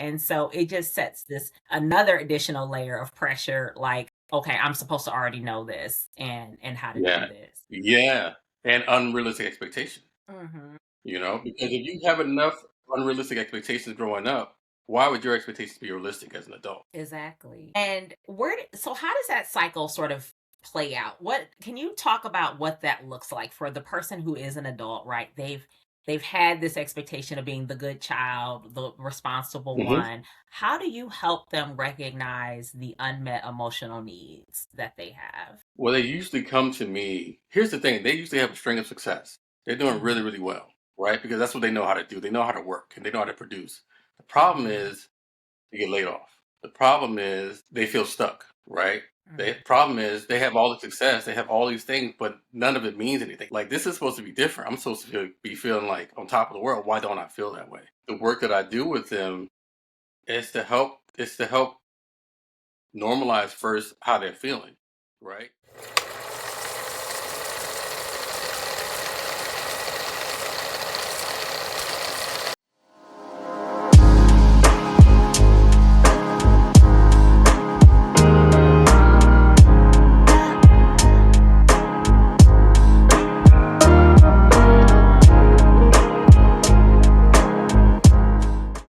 And so it just sets this another additional layer of pressure, like, okay, I'm supposed to already know this and how to do Yeah. this. Yeah. And unrealistic expectation, Hmm. because if you have enough unrealistic expectations growing up, why would your expectations be realistic as an adult? Exactly. And so how does that cycle sort of play out? What can you talk about what that looks like for the person who is an adult, right? They've had this expectation of being the good child, the responsible hmm one. How do you help them recognize the unmet emotional needs that they have? Well, they usually come to me. Here's the thing, they usually have a string of success. They're doing really, Mhm. really well, right? Because that's what they know how to do. They know how to work and they know how to produce. The problem Mhm. is they get laid off. The problem is they feel stuck, right? The Mhm. problem is they have all the success, they have all these things, but none of it means anything. Like this is supposed to be different. I'm supposed to be feeling like on top of the world. Why don't I feel that way? The work that I do with them is to help normalize first how they're feeling, right?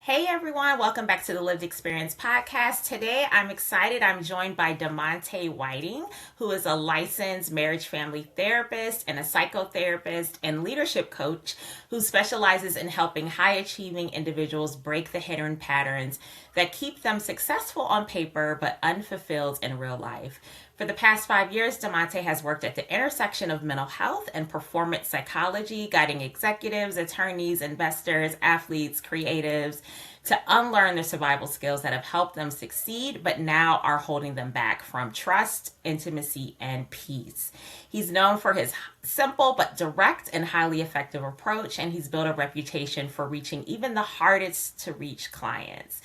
Hey everyone, welcome back to the Lived Experience podcast. Today I'm excited. I'm joined by DeMonta Whiting, who is a licensed marriage family therapist and a psychotherapist and leadership coach who specializes in helping high achieving individuals break the hidden patterns that keep them successful on paper but unfulfilled in real life. For the past 5 years, DeMonta has worked at the intersection of mental health and performance psychology, guiding executives, attorneys, investors, athletes, creatives to unlearn the survival skills that have helped them succeed, but now are holding them back from trust, intimacy, and peace. He's known for his simple but direct and highly effective approach, and he's built a reputation for reaching even the hardest to reach clients.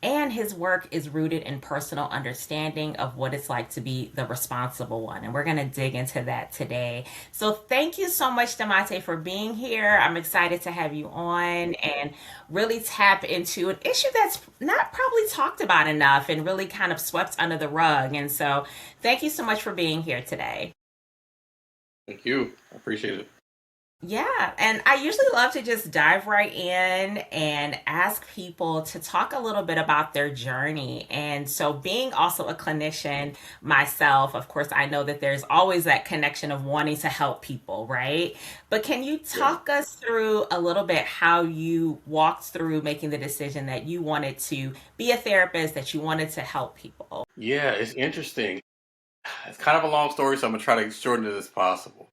And his work is rooted in personal understanding of what it's like to be the responsible one. And we're going to dig into that today. So, thank you so much, DeMonta, for being here. I'm excited to have you on and really tap into an issue that's not probably talked about enough and really kind of swept under the rug. And so, thank you so much for being here today. Thank you. I appreciate it. Yeah, and I usually love to just dive right in and ask people to talk a little bit about their journey. And so, being also a clinician myself, of course, I know that there's always that connection of wanting to help people, right? But can you Yeah. talk us through a little bit how you walked through making the decision that you wanted to be a therapist, that you wanted to help people? Yeah, it's interesting. It's kind of a long story, so I'm gonna try to shorten it as possible.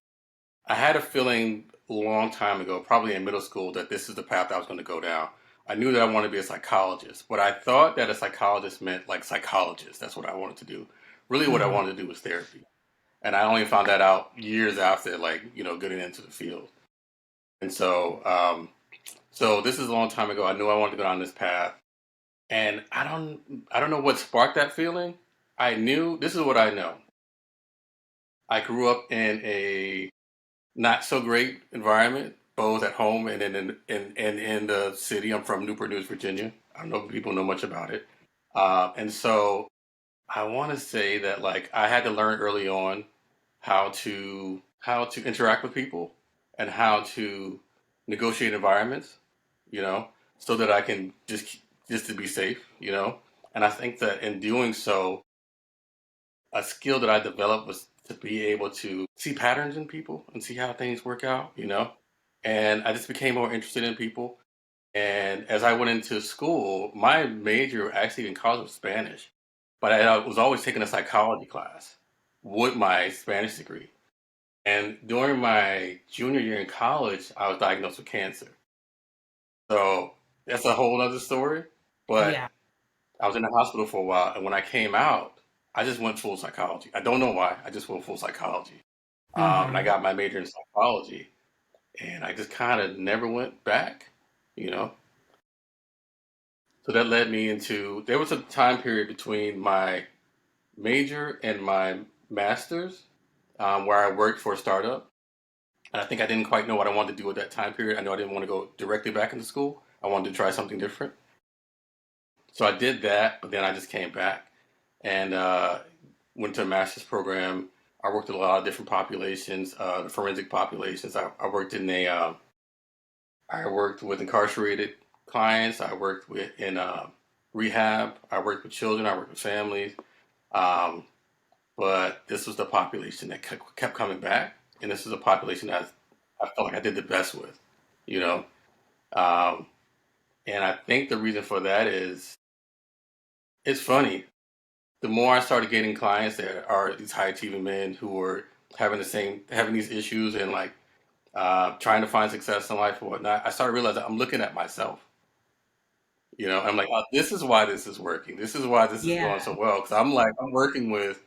I had a feeling a long time ago, probably in middle school, that this is the path I was going to go down. I knew that I wanted to be a psychologist, but I thought that a psychologist meant like psychologist. That's what I wanted to do. Really, what I Mm-hmm. wanted to do was therapy, and I only found that out years after, like getting into the field. And so this is a long time ago. I knew I wanted to go down this path, and I don't know what sparked that feeling. I knew this is what I know. I grew up in a not so great environment, both at home and in the city. I'm from Newport News, Virginia. I don't know if people know much about it, and so I want to say that like I had to learn early on how to interact with people and how to negotiate environments, you know, so that I can just to be safe, And I think that in doing so, a skill that I developed was to be able to see patterns in people and see how things work out. And I just became more interested in people. And as I went into school, my major actually in college was Spanish, but I was always taking a psychology class with my Spanish degree. And during my junior year in college, I was diagnosed with cancer. So that's a whole other story. But Yeah. I was in the hospital for a while, and when I came out, I just went full psychology. I don't know why. I just went full psychology, and I Mm-hmm. got my major in psychology, and I just kind of never went back. You know, so that led me into there was a time period between my major and my master's where I worked for a startup, and I think I didn't quite know what I wanted to do at that time period. I know I didn't want to go directly back into school. I wanted to try something different. So I did that, but then I just came back and went to a master's program. I worked with a lot of different populations, forensic populations. I worked with incarcerated clients. I worked with in rehab. I worked with children. I worked with families. Um, but this was the population that kept coming back, and this is a population that I felt like I did the best with, you know. Um, and I think the reason for that is it's funny. The more I started getting clients that are these high achieving men who were having these issues and like trying to find success in life and whatnot, I started realizing I'm looking at myself. I'm like, oh, this is why this is working. This is why this is Yeah, going so well. Because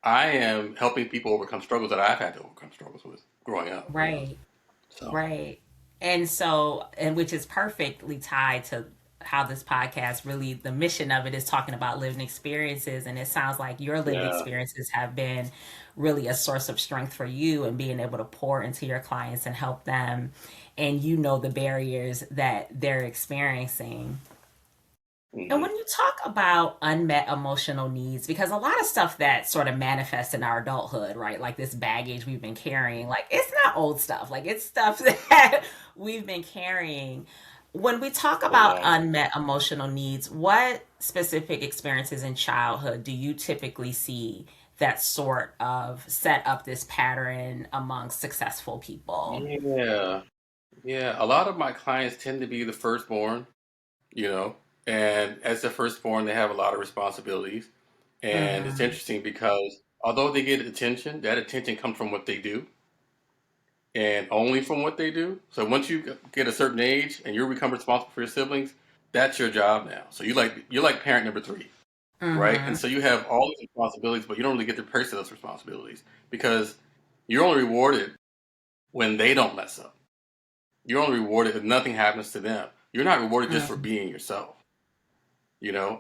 I am helping people overcome struggles that I've had to overcome struggles with growing up. right. So, Right. And so, and which is perfectly tied to how this podcast really, the mission of it is talking about living experiences. And it sounds like your lived yeah. experiences have been really a source of strength for you and being able to pour into your clients and help them. And you know the barriers that they're experiencing. And Hmm. when you talk about unmet emotional needs, because a lot of stuff that sort of manifests in our adulthood, right? Like this baggage we've been carrying, like it's not old stuff, like it's stuff that we've been carrying. When we talk about Exactly. unmet emotional needs, what specific experiences in childhood do you typically see that sort of set up this pattern among successful people? Yeah. Yeah. A lot of my clients tend to be the firstborn, you know, and as the firstborn, they have a lot of responsibilities. And it's Mm-hmm. interesting because although they get attention, that attention comes from what they do and only from what they do. So once you get a certain age and you become responsible for your siblings, that's your job now. So you're like parent number three, right? And Mm-hmm. so you have all these responsibilities, but you don't really get to pursue those responsibilities because you're only rewarded when they don't mess up. You're only rewarded if nothing happens to them. You're not rewarded just for Mm-hmm. being yourself,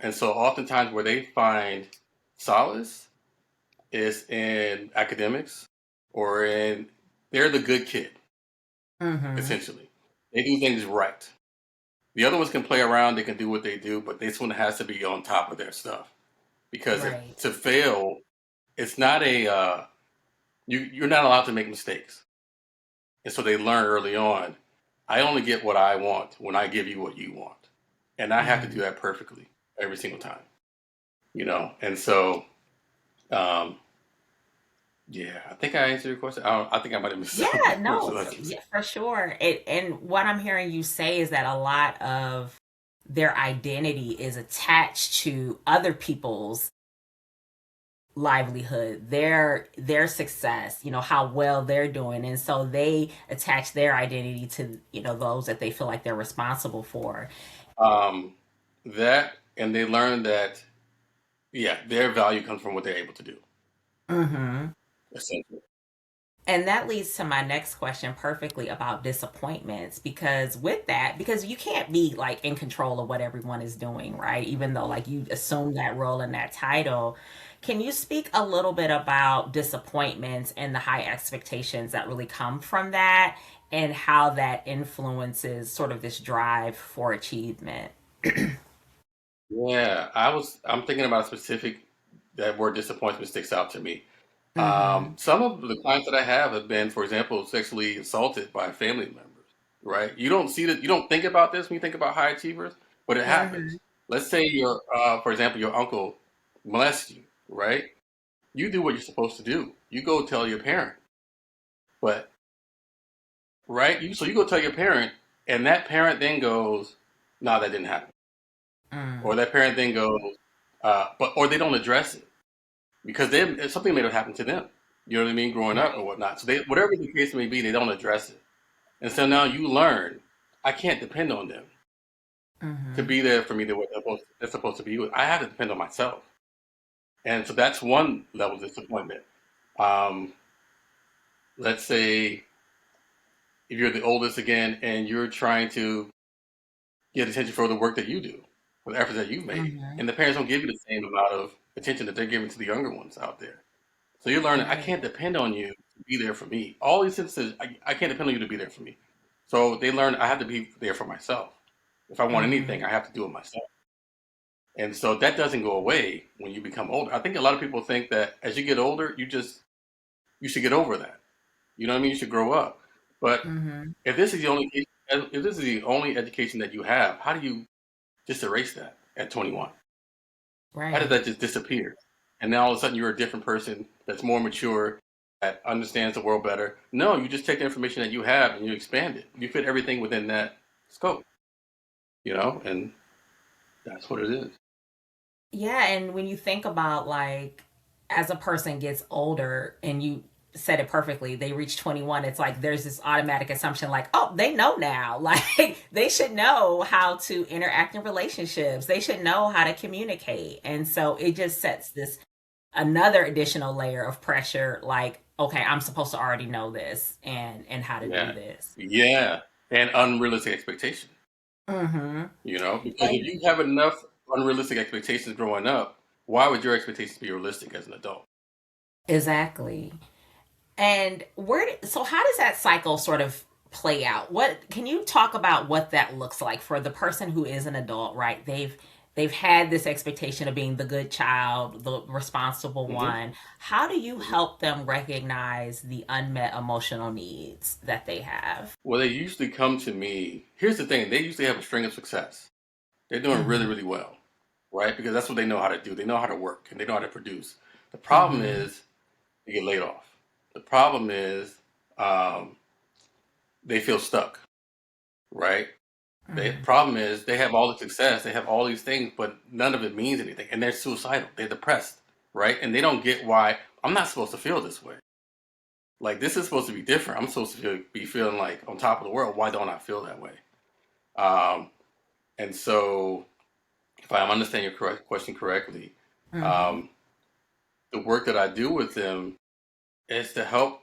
And so oftentimes where they find solace is in academics or in they're the good kid, Mm-hmm. essentially. They do things right. The other ones can play around, they can do what they do, but this one has to be on top of their stuff. Because if Right. to fail, it's not a you're not allowed to make mistakes. And so they learn early on, I only get what I want when I give you what you want. And I have to do Mm. that perfectly every single time. And so um yeah, I think I answered your question. I think I might have missed something. Yeah, no, So let's just yeah, for sure. And what I'm hearing you say is that a lot of their identity is attached to other people's livelihood, their success, how well they're doing. And so they attach their identity to, those that they feel like they're responsible for. um that and they learn that yeah, their value comes from what they're able to do, Mhm. essentially. And that leads to my next question perfectly about disappointments because with that, because you can't be like in control of what everyone is doing, right? Even though like you assume that role in that title. Can you speak a little bit about disappointments and the high expectations that really come from that and how that influences sort of this drive for achievement? Yeah, I'm thinking about a specific that word disappointment sticks out to me. Mhm. Some of the clients that I have been, for example, sexually assaulted by family members, right? You don't see that, you don't think about this when you think about high achievers, but it happens. Mhm. Let's say for example, your uncle molests you, right? You do what you're supposed to do. You go tell your parent, but right? So you go tell your parent, and that parent then goes, "No, that didn't happen," or Mm. that parent then goes, or they don't address it because something may have happened to them. You know what I mean, growing up or Right. whatnot. So whatever the case may be, they don't address it, and so now you learn I can't depend on them to Mhm. be there for me the way they're supposed to be. I have to depend on myself, and so that's one level of disappointment. Um, let's say if you're the oldest again and you're trying to get attention for the work that you do, for the efforts that you've made. Mhm. And the parents don't give you the same amount of attention that they're giving to the younger ones out there. So you're learning, I Right. can't depend on you to be there for me. All these instances, I can't depend on you to be there for me. So they learn I have to be there for myself. If I want anything, Mhm. I have to do it myself. And so that doesn't go away when you become older. I think a lot of people think that as you get older, you should get over that. You know what I mean? You should grow up. But Mm-hmm. if this is the only education that you have, how do you just erase that at 21? How did Right. that just disappear? And now all of a sudden you're a different person that's more mature, that understands the world better. No, you just take the information that you have and you expand it. You fit everything within that scope, and that's what it is. Yeah, and when you think about like as a person gets older and you said it perfectly, they reach 21, it's like there's this automatic assumption like, oh, they know now. Like they should know how to interact in relationships. They should know how to communicate. And so it just sets this another additional layer of pressure like, okay, I'm supposed to already know this and how to do Yeah. this. Yeah. And unrealistic expectation, Mhm. because if And you have enough unrealistic expectations growing up, why would your expectations be realistic as an adult? exactly. And so how does that cycle sort of play out? What can you talk about what that looks like for the person who is an adult, right? They've had this expectation of being the good child, the responsible Hmm. one. How do you Hmm. help them recognize the unmet emotional needs that they have? Well, they usually come to me. Here's the thing: they usually have a string of success. They're doing really, Mhm. really well, right? Because that's what they know how to do. They know how to work and they know how to produce. The problem Mhm. is they get laid off. The problem is um, they feel stuck, right? The Mhm. problem is they have all the success, they have all these things, but none of it means anything, and they're suicidal. They're depressed, right? And they don't get why I'm not supposed to feel this way. Like this is supposed to be different. I'm supposed to be feeling like on top of the world. Why don't I feel that way? Um, and so, if I'm understanding your question correctly, Mhm. um, the work that I do with them is to help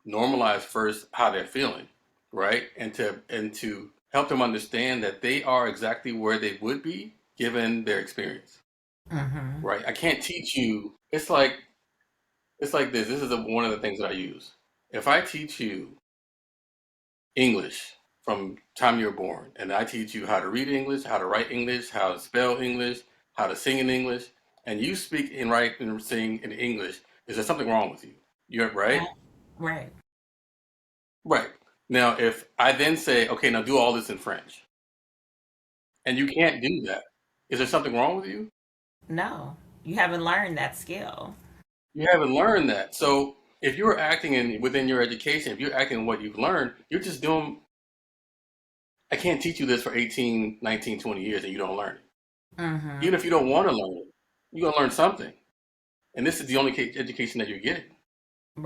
normalize first how they're feeling, right? And to help them understand that they are exactly where they would be given their experience, Mhm. right? I can't teach you. It's like this. This is one of the things that I use. If I teach you English from time you're born, and I teach you how to read English, how to write English, how to spell English, how to sing in English, and you speak and write and sing in English, is there something wrong with you? You're right. Yeah. Right. Right. Now, if I then say, okay, now do all this in French, and you can't do that, is there something wrong with you? No. You haven't learned that skill. You haven't learned that. So if you're acting within your education, if you're acting what you've learned, you're just doing, I can't teach you this for 18, 19, 20 years and you don't learn it. Even Mhm. if you don't want to learn it, you're going to learn something. And this is the only education that you're getting.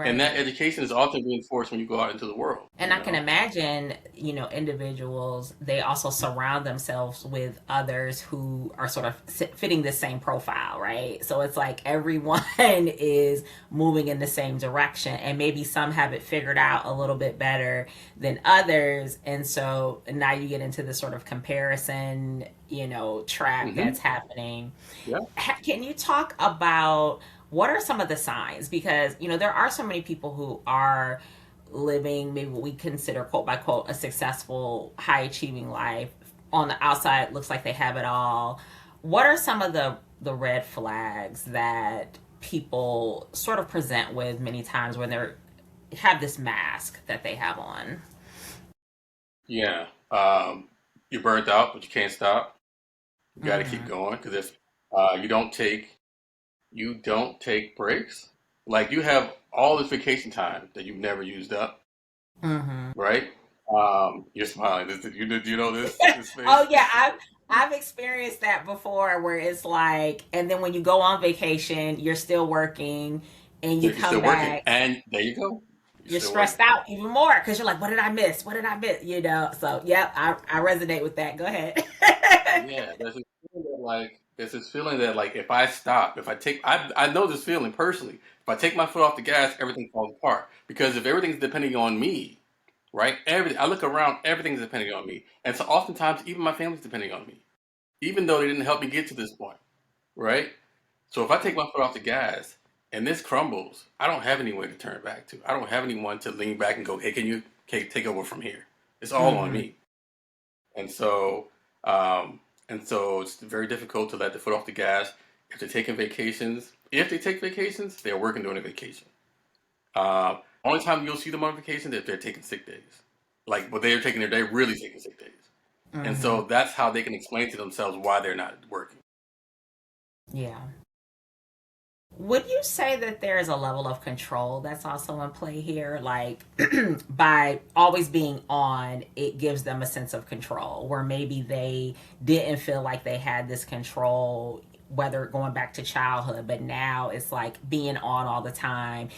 And that Right. education is often reinforced when you go out into the world, And you I can know? imagine, individuals, they also surround themselves with others who are sort of fitting the same profile, right? So it's like everyone is moving in the same direction, and maybe some have it figured out a little bit better than others. And so now you get into this sort of comparison, track Hmm. that's happening. Yeah. Can you talk about what are some of the signs? Because, there are so many people who are living maybe what we consider quote by quote a successful high achieving life. On the outside looks like they have it all. What are some of the red flags that people sort of present with many times when they're have this mask that they have on? Yeah. You're burnt out, but you can't stop. You got to keep Mm-hmm. going because if you don't take breaks, like you have all this vacation time that you've never used up, Mm-hmm. right? You're smiling. Do you know this Oh face? yeah, I've experienced that before where it's like, and then when you go on vacation, you're still working, and you You're come still working, back, and there you go. You're you're still stressed working. out even more because you're like, what did I miss? What did I miss? So yep, I resonate with that. Go ahead. Yeah, there's this feeling that if I stop, if I take, I know this feeling personally. If I take my foot off the gas, everything falls apart. Because if everything's depending on me, right? Everything I look around, everything's depending on me, and so oftentimes even my family's depending on me, even though they didn't help me get to this point, right? So if I take my foot off the gas and this crumbles, I don't have anywhere to turn back to. I don't have anyone to lean back and go, "Hey, can you take over from here?" It's all on Hmm. me. And so, um, And so it's very difficult to let the foot off the gas. If they're taking vacations, if they take vacations, they're working during a vacation. Only time you'll see them on vacation is if they're taking sick days. Like, but they're taking they're really taking sick days. And Mm-hmm. so that's how they can explain to themselves why they're not working. Yeah. Would you say that there is a level of control that's also in play here? Like, by always being on, it gives them a sense of control where maybe they didn't feel like they had this control, whether going back to childhood, but now it's like being on all the time,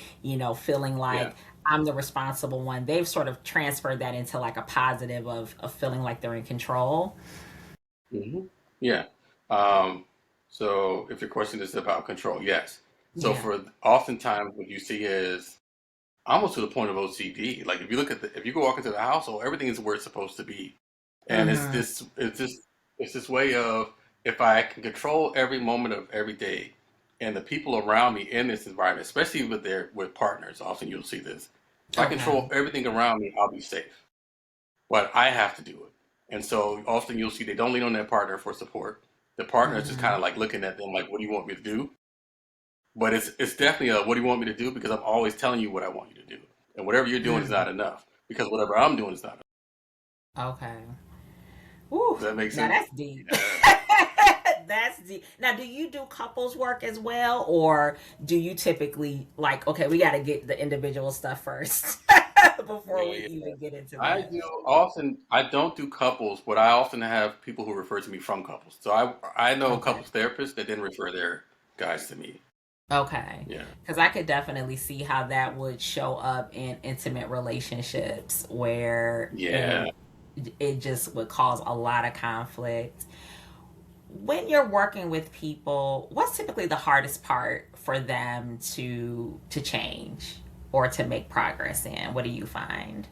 feeling Yeah. like I'm the responsible one. They've sort of transferred that into like a positive of feeling like they're in control. hmm Yeah. Um, so if your question is about control, yes. So Yeah. for oftentimes what you see is almost to the point of OCD. Like if you look at if you go walk into the household, everything is where it's supposed to be. And Mm-hmm. it's this way of if I can control every moment of every day and the people around me in this environment, especially with partners, often you'll see this. If I Okay. control everything around me, I'll be safe. But I have to do it. And so often you'll see they don't lean on their partner for support. The partner is just kind Mm-hmm. of like looking at them like, what do you want me to do? But it's definitely a what do you want me to do? Because I'm always telling you what I want you to do. And whatever you're doing is Mm. not enough. Because whatever I'm doing is not enough. Okay. Woo. Does that make Now sense? that's deep. Yeah. That's deep. Now, do you do couples work as well, or do you typically like? Okay, we got to get the individual stuff first before Yeah, we yeah. even get into I that. do often. I don't do couples, but I often have people who refer to me from couples. So I know Okay. couples therapists that didn't refer their guys to me. Okay. Yeah. Because I could definitely see how that would show up in intimate relationships where Yeah. it just would cause a lot of conflict. When you're working with people, what's typically the hardest part for them to change or to make progress in? What do you find?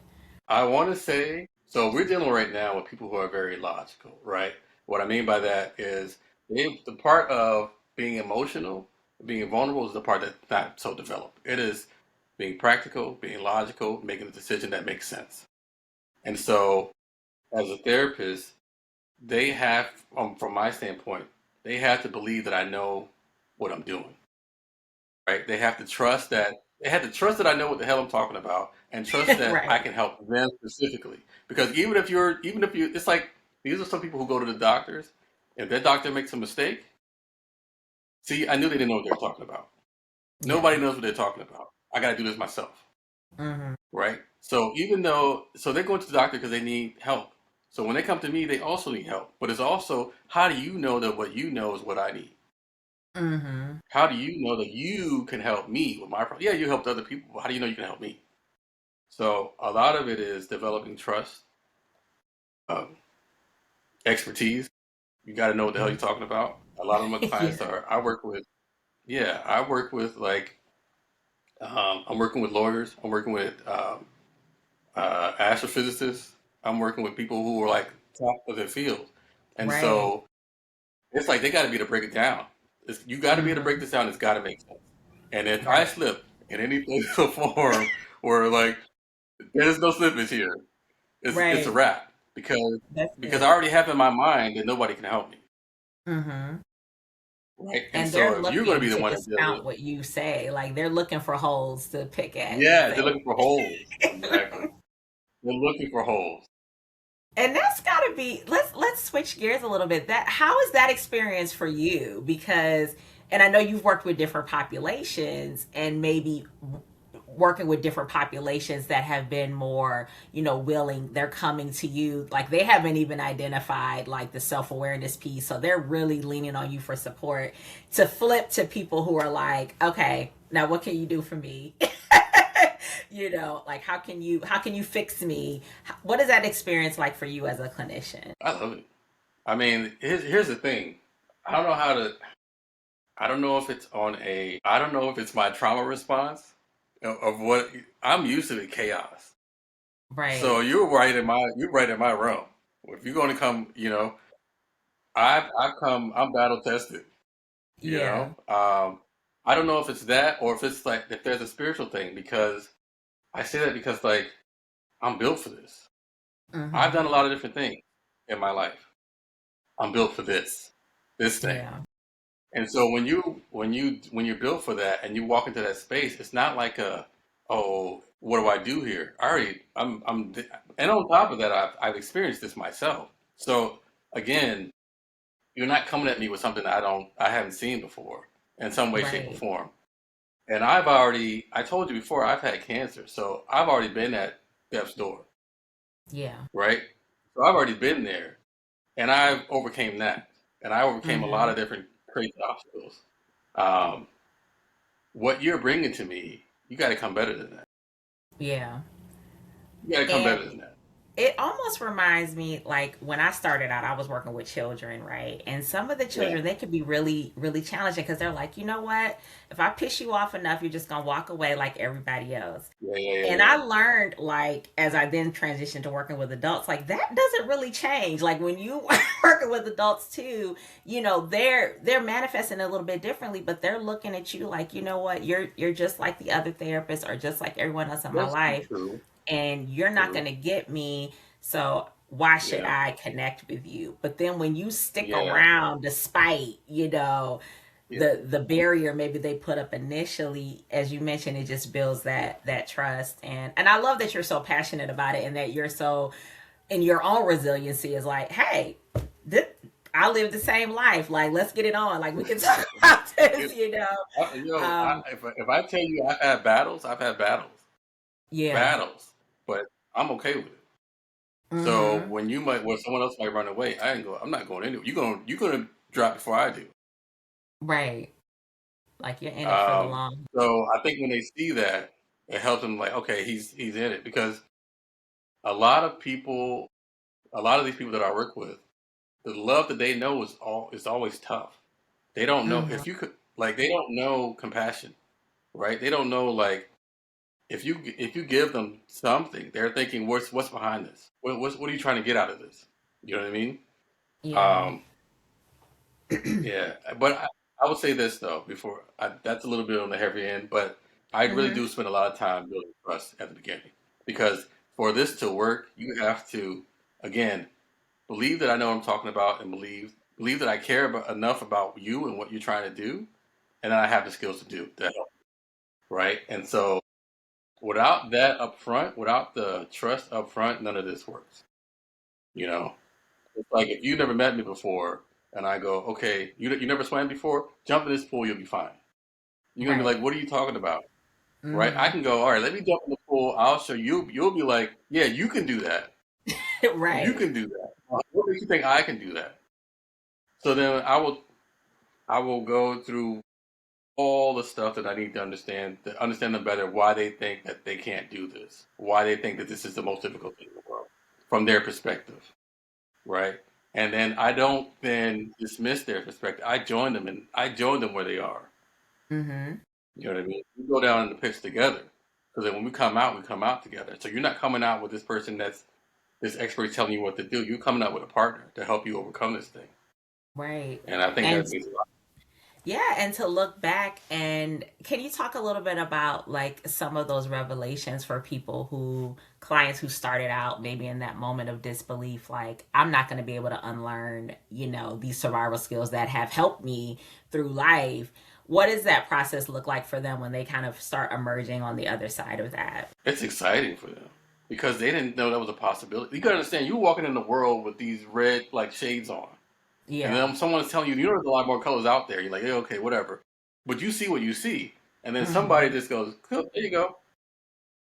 I want to say, so we're dealing right now with people who are very logical, right? What I mean by that is the part of being emotional, being vulnerable is the part that's not so developed. It is being practical, being logical, making a decision that makes sense. And so, as a therapist, they have, from my standpoint, they have to believe that I know what I'm doing, right? They have to trust that I know what the hell I'm talking about, and trust that I Right. can help them specifically. Because even if you, it's like these are some people who go to the doctors. If that doctor makes a mistake, see, I knew they didn't know what they were talking about. Yeah. Nobody knows what they're talking about. I got to do this myself, Mm-hmm. right? So even though, so they're going to the doctor because they need help. So when they come to me, they also need help. But it's also, how do you know that what you know is what I need? Mm-hmm. How do you know that you can help me with my problem? Yeah, you helped other people, but how do you know you can help me? So a lot of it is developing trust, um, expertise. You got to know what the hell you're talking about. A lot of my clients Yeah. are. I work with. Yeah, I work with like. I'm working with lawyers. I'm working with astrophysicists. I'm working with people who are like top of their field, and Right. so it's like they got to be able to break it down. You got to be able to break Mm-hmm. this down. It's got to make sense. And if I Right. slip in any place or form where like there's no slippage here, it's a Right. wrap That's because I it. already have in my mind that nobody can help me, Mm-hmm. right? And And they're so if you're going to looking be the to one to deal with, discount what you say. Like they're looking for holes to pick at and yeah, they're say. looking for holes. Exactly, they're looking for holes. And that's got to be, let's switch gears a little bit. That how is that experience for you? Because and I know you've worked with different populations and maybe working with different populations that have been more, willing, they're coming to you like they haven't even identified like the self-awareness piece, so they're really leaning on you for support, to flip to people who are like, okay, now what can you do for me? Like how can you fix me? What is that experience like for you as a clinician? I love it. I mean, here's the thing. I don't know how to. I don't know if it's on a. I don't know if it's my trauma response of what I'm used to the chaos. So Right. you're right in my realm. If you're going to come, I've come. I'm battle tested. You know, Yeah. I don't know if it's that or if it's like if there's a spiritual thing because I say that because like I'm built for this. I've Mm-hmm. done a lot of different things in my life. I'm built for this thing. Yeah. And so when you're built for that and you walk into that space, it's not like a, oh, what do I do here? I already I'm and on top of that, I've experienced this myself. So again, you're not coming at me with something I haven't seen before in some way, shape, or Right. form. And I told you before, I've had cancer, so I've already been at death's door, Yeah. right? So I've already been there, and I overcame that, and I overcame a lot Mm-hmm. of different crazy obstacles. Um, what you're bringing to me, you got to come better than that. Yeah. You got to come And better than that. it almost reminds me like when I started out, I was working with children, right? And some of the Yeah, children, they could be really, really challenging because they're like, you know what? If I piss you off enough, you're just going to walk away like everybody else. yeah, yeah, yeah, And yeah. I learned, like, as I then transitioned to working with adults, like that doesn't really change. Like when you working with adults too, they're manifesting a little bit differently, but they're looking at you like, you know what, you're just like the other therapists or just like everyone else in my That's life, true. and you're not True. going to get me. So why should Yeah, I connect with you? But then when you stick yeah, around despite, yeah. the barrier maybe they put up initially, as you mentioned, it just builds that trust. And I love that you're so passionate about it and that you're so in your own resiliency is like, hey, this, I live the same life. Like, let's get it on. Like, we can talk about this, It, you know. Um, if I tell you I've had yeah. battles, but I'm okay with it. So Mm-hmm. when someone else might run away, I'm not going anywhere. You're gonna drop before I do. Right. Like you're in it for the Um, long. so I think when they see that, it helps them like, okay, he's in it because a lot of people, a lot of these people that I work with, the love that they know is always tough. They don't know Mm-hmm. if you could like they don't know compassion, right? They don't know like if you give them something, they're thinking what's behind this? What are you trying to get out of this? You know what I mean? Yeah. Um, Yeah, but I would say this though, that's a little bit on the heavy end, but I really Mm-hmm. do spend a lot of time building trust at the beginning because for this to work, you have to, again, believe that I know what I'm talking about and believe that I care enough about you and what you're trying to do, and that I have the skills to do that, right? And so without that up front, without the trust up front, none of this works. You know, it's like if you never met me before and I go, okay, you never swam before, jump in this pool, you'll be fine. You're gonna be like, Right. what are you talking about? Right? I Mm-hmm. can go, all right, let me jump in the pool, I'll show you. You'll be like, yeah, you can do that. You Right. can do that. What makes you think I can do that? So then I will go through all the stuff that I need to understand them better, why they think that they can't do this, why they think that this is the most difficult thing in the world from their perspective, right? And then I don't then dismiss their perspective. I join them where they are. Mm-hmm. You know what I mean? We go down in the pits together. So then when we come out together. So you're not coming out with this person that's this expert telling you what to do. You're coming out with a partner to help you overcome this thing. Right. And I think And that means a lot. yeah, and to look back, and can you talk a little bit about like some of those revelations for people who clients who started out maybe in that moment of disbelief, like I'm not going to be able to unlearn, these survival skills that have helped me through life. What does that process look like for them when they kind of start emerging on the other side of that? It's exciting for them because they didn't know that was a possibility. You gotta understand, you're walking in the world with these red like shades on. And Yeah. then someone's telling you, there's a lot more colors out there. You're like, yeah, okay, whatever. But you see what you see. And then somebody Hmm. just goes, cool, there you go.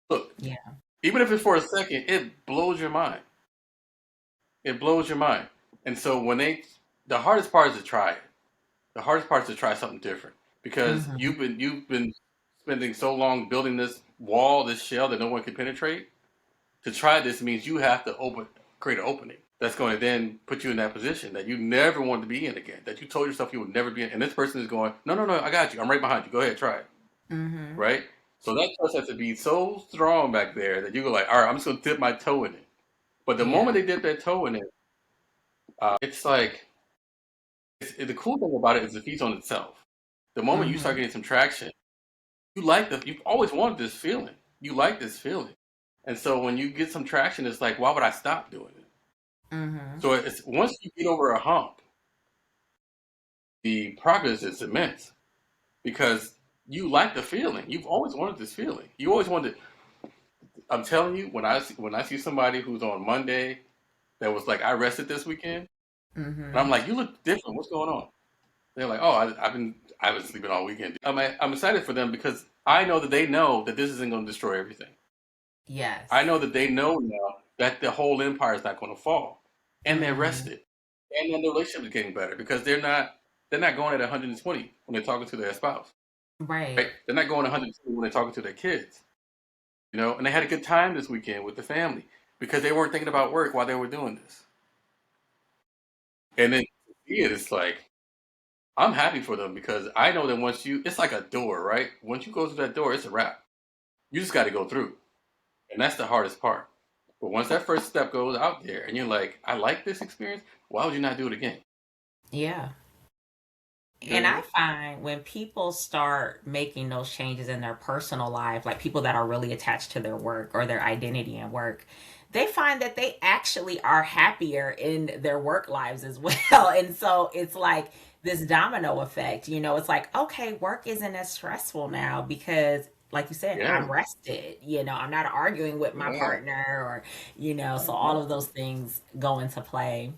Look, Yeah. even if it's for a second, it blows your mind. It blows your mind. And so the hardest part is to try it. The hardest part is to try something different because Hmm. you've been spending so long building this wall, this shell that no one can penetrate. To try this means you have to create an opening that's going to then put you in that position that you never wanted to be in again. That you told yourself you would never be in. And this person is going, no, no, no, I got you. I'm right behind you. Go ahead, try it. Hmm. Right. So that trust has to be so strong back there that you go like, all right, I'm just going to dip my toe in it. But the moment Yeah. they dip their toe in it, it's like the cool thing about it is it feeds on itself. The moment you start Hmm. getting some traction, you've always wanted this feeling. You like this feeling. And so when you get some traction, it's like, why would I stop doing it? Mm-hmm. So it's once you get over a hump, the progress is immense because you like the feeling. You've always wanted this feeling. You always wanted. I'm telling you, when I see somebody who's on Monday that was like, I rested this weekend, and Mm-hmm. I'm like, you look different. What's going on? They're like, oh, I've been sleeping all weekend. I'm excited for them because I know that they know that this isn't going to destroy everything. I Yes. know that they know now that the whole empire is not going to fall, and they're Mm-hmm. rested, and then the relationship is getting better because they're not going at 120 when they're talking to their spouse, right? Right. They're not going 120 when they're talking to their kids, and they had a good time this weekend with the family because they weren't thinking about work while they were doing this. And then to see it, it's like I'm happy for them because I know that it's like a door, right? Once you go through that door, it's a wrap. You just got to go through, and that's the hardest part. But once that first step goes out there, and you're like, I like this experience. Why would you not do it again? Yeah. You know what And I I mean? find when people start making those changes in their personal life, like people that are really attached to their work or their identity in work, they find that they actually are happier in their work lives as well. And so it's like this domino effect. It's like, okay, work isn't as stressful now because, like you said, Yeah, I'm rested. I'm not arguing with my yeah. partner so all of Exactly. those things go into play.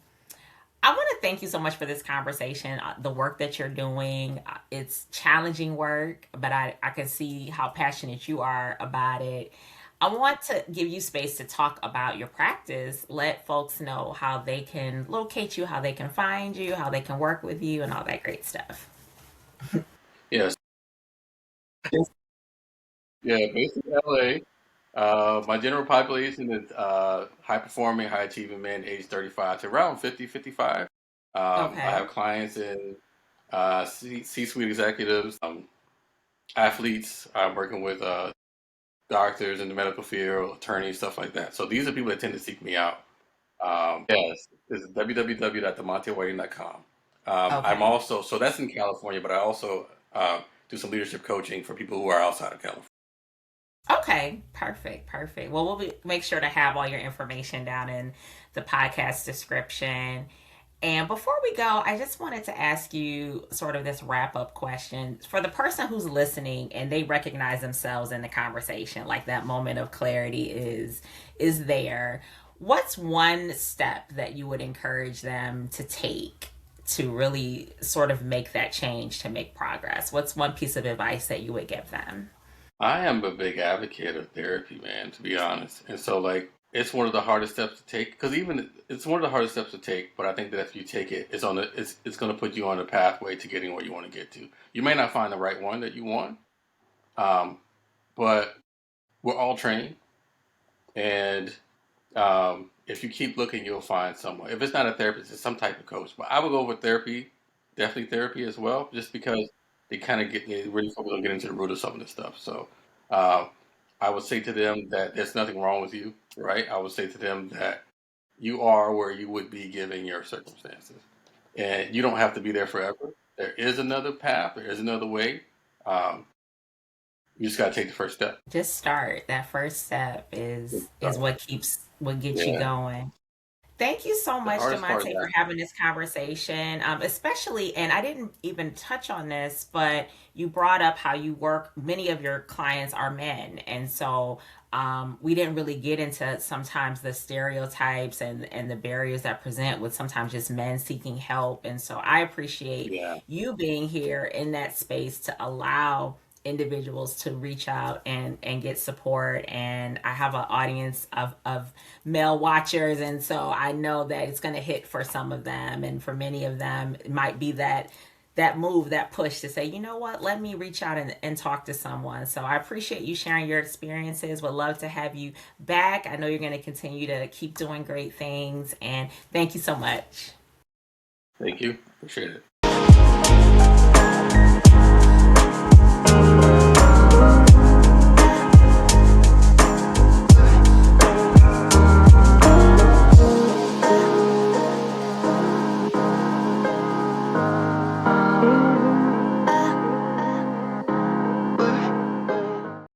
I want to thank you so much for this conversation. The work that you're doing, it's challenging work, but I can see how passionate you are about it. I want to give you space to talk about your practice, let folks know how they can locate you, how they can find you, how they can work with you, and all that great stuff. Yes. Yeah, based in LA. My general population is high performing, high achieving men aged 35 to around 50, 55. I Okay. have clients in C-suite executives, athletes. I'm working with doctors in the medical field, attorneys, stuff like that. So these are people that tend to seek me out. Yes, it's www.demontawhiting.com. I'm Okay. also, so that's in California, but I also do some leadership coaching for people who are outside of California. Okay, perfect, perfect. Well, make sure to have all your information down in the podcast description. And before we go, I just wanted to ask you sort of this wrap up question for the person who's listening and they recognize themselves in the conversation, like that moment of clarity is there. What's one step that you would encourage them to take to really sort of make that change, to make progress? What's one piece of advice that you would give them? I am a big advocate of therapy, man, to be honest. And so, like, it's one of the hardest steps to take because even it's one of the hardest steps to take. But I think that if you take it, it's going to put you on a pathway to getting where you want to get to. You may not find the right one that you want, um, but we're all trained, and if you keep looking, you'll find someone. If it's not a therapist, it's some type of coach. But I would go with therapy, definitely therapy as well, just because they really focus on getting to the root of some of this stuff. So uh, I would say to them that there's nothing wrong with you, right? I would say to them that you are where you would be given your circumstances, and you don't have to be there forever. There is another path. There is another way. Um, you just got to take the first step. Just start. That first step is what gets you Yeah, going. Thank you so the much, hardest part is Demonte, for that. having this conversation. Especially, and I didn't even touch on this, but you brought up how you work. Many of your clients are men, and so we didn't really get into sometimes the stereotypes and the barriers that present with sometimes just men seeking help. And so I appreciate Yeah. you being here in that space to allow individuals to reach out and get support. And I have an audience of male watchers, and so I know that it's going to hit for some of them, and for many of them it might be that move, that push to say, you know what, let me reach out and talk to someone. So I appreciate you sharing your experiences. Would love to have you back. I know you're going to continue to keep doing great things, and thank you so much. Thank you. Appreciate it.